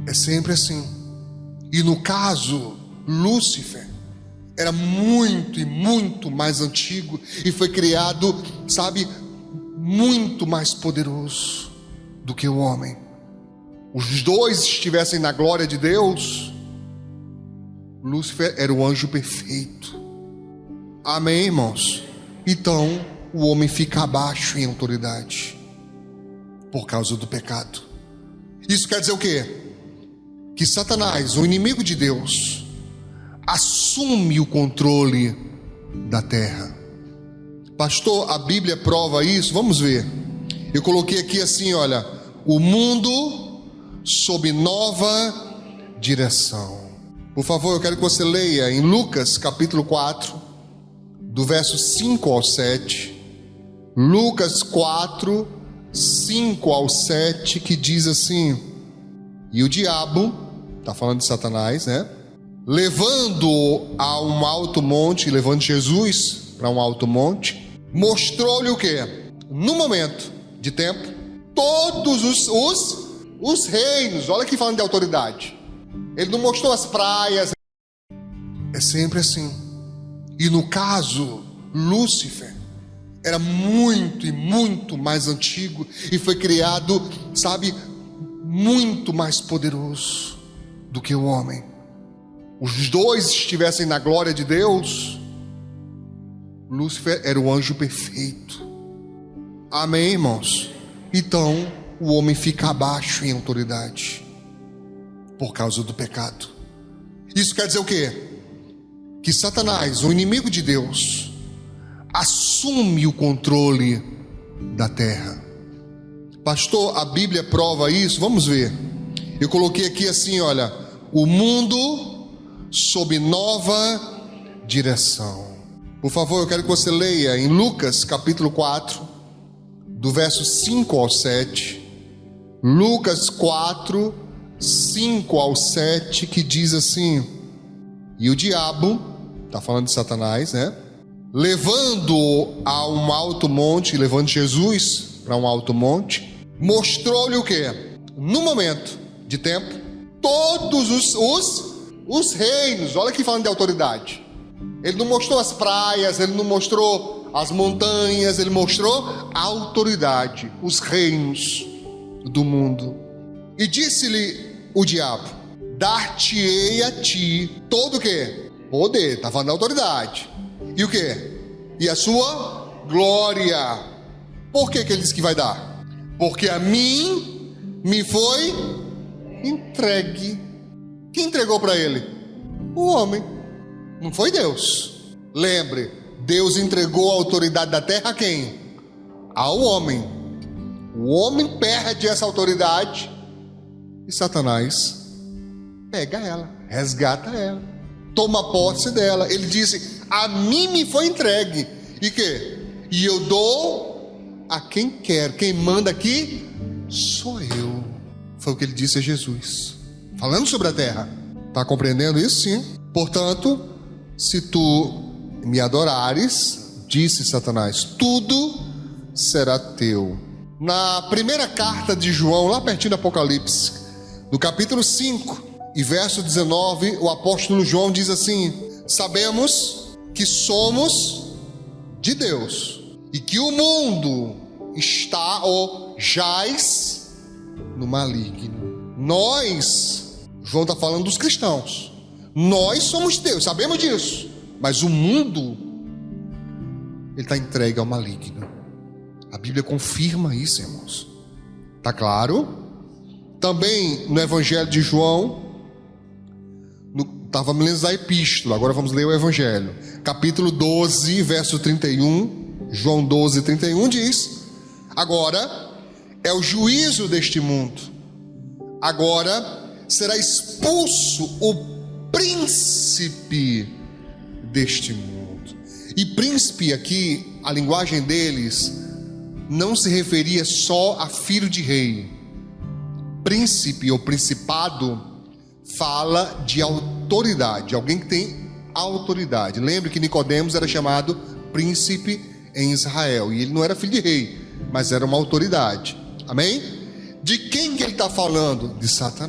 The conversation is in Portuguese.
É sempre assim. E no caso, Lúcifer era muito e muito mais antigo e foi criado, muito mais poderoso do que o homem. Os dois estivessem na glória de Deus, Lúcifer era o anjo perfeito. Amém, irmãos? Então, o homem fica abaixo em autoridade por causa do pecado. Isso quer dizer o quê? Que Satanás, o inimigo de Deus, assume o controle da terra. Pastor, a Bíblia prova isso? Vamos ver. Eu coloquei aqui assim, olha, o mundo sob nova direção. Por favor, eu quero que você leia em Lucas capítulo 4, do verso 5 ao 7. Lucas 4, 5 ao 7, que diz assim: e o diabo, está falando de Satanás, né? Levando a um alto monte, levando Jesus para um alto monte, mostrou-lhe o quê? No momento de tempo, todos os reinos. Olha aqui falando de autoridade. Ele não mostrou as praias. É sempre assim. E no caso, Lúcifer era muito e muito mais antigo e foi criado, muito mais poderoso do que o homem. Os dois estivessem na glória de Deus, Lúcifer era o anjo perfeito. Amém, irmãos? Então, o homem fica abaixo em autoridade por causa do pecado. Isso quer dizer o quê? Que Satanás, o inimigo de Deus, assume o controle da terra. Pastor, a Bíblia prova isso? Vamos ver. Eu coloquei aqui assim, olha, o mundo sob nova direção. Por favor, eu quero que você leia em Lucas capítulo 4, do verso 5 ao 7. Lucas 4, 5 ao 7, que diz assim: e o diabo, está falando de Satanás, né? Levando a um alto monte, levando Jesus para um alto monte, mostrou-lhe o quê? No momento de tempo, todos os reinos. Olha aqui falando de autoridade. Ele não mostrou as praias, ele não mostrou as montanhas, ele mostrou a autoridade, os reinos do mundo. E disse-lhe o diabo: dar-te-ei a ti todo o quê? Poder, está falando da autoridade. E o quê? E a sua glória. Por que ele disse que vai dar? Porque a mim me foi entregue. Quem entregou para ele? O homem. Não foi Deus. Lembre, Deus entregou a autoridade da terra a quem? Ao homem. O homem perde essa autoridade e Satanás pega ela, resgata ela, toma posse dela. Ele disse: a mim me foi entregue. E que? E eu dou a quem quer. Quem manda aqui sou eu. Foi o que ele disse a Jesus, falando sobre a terra. Está compreendendo isso? Sim. Portanto, se tu me adorares, disse Satanás, tudo será teu. Na primeira carta de João, lá pertinho do Apocalipse, no capítulo 5 e verso 19, o apóstolo João diz assim: sabemos que somos de Deus e que o mundo está ou jaz no maligno. Nós, João está falando dos cristãos, nós somos de Deus, sabemos disso, mas o mundo, ele está entregue ao maligno. A Bíblia confirma isso, irmãos. Está claro? Também no Evangelho de João, estávamos lendo a epístola, agora vamos ler o Evangelho. Capítulo 12, verso 31, João 12, 31 diz: agora é o juízo deste mundo. Agora será expulso o príncipe deste mundo. E príncipe aqui, a linguagem deles, não se referia só a filho de rei. Príncipe ou principado fala de autoridade, alguém que tem autoridade. Lembre que Nicodemos era chamado príncipe em Israel, e ele não era filho de rei, mas era uma autoridade. Amém? De quem que ele está falando? De Satanás.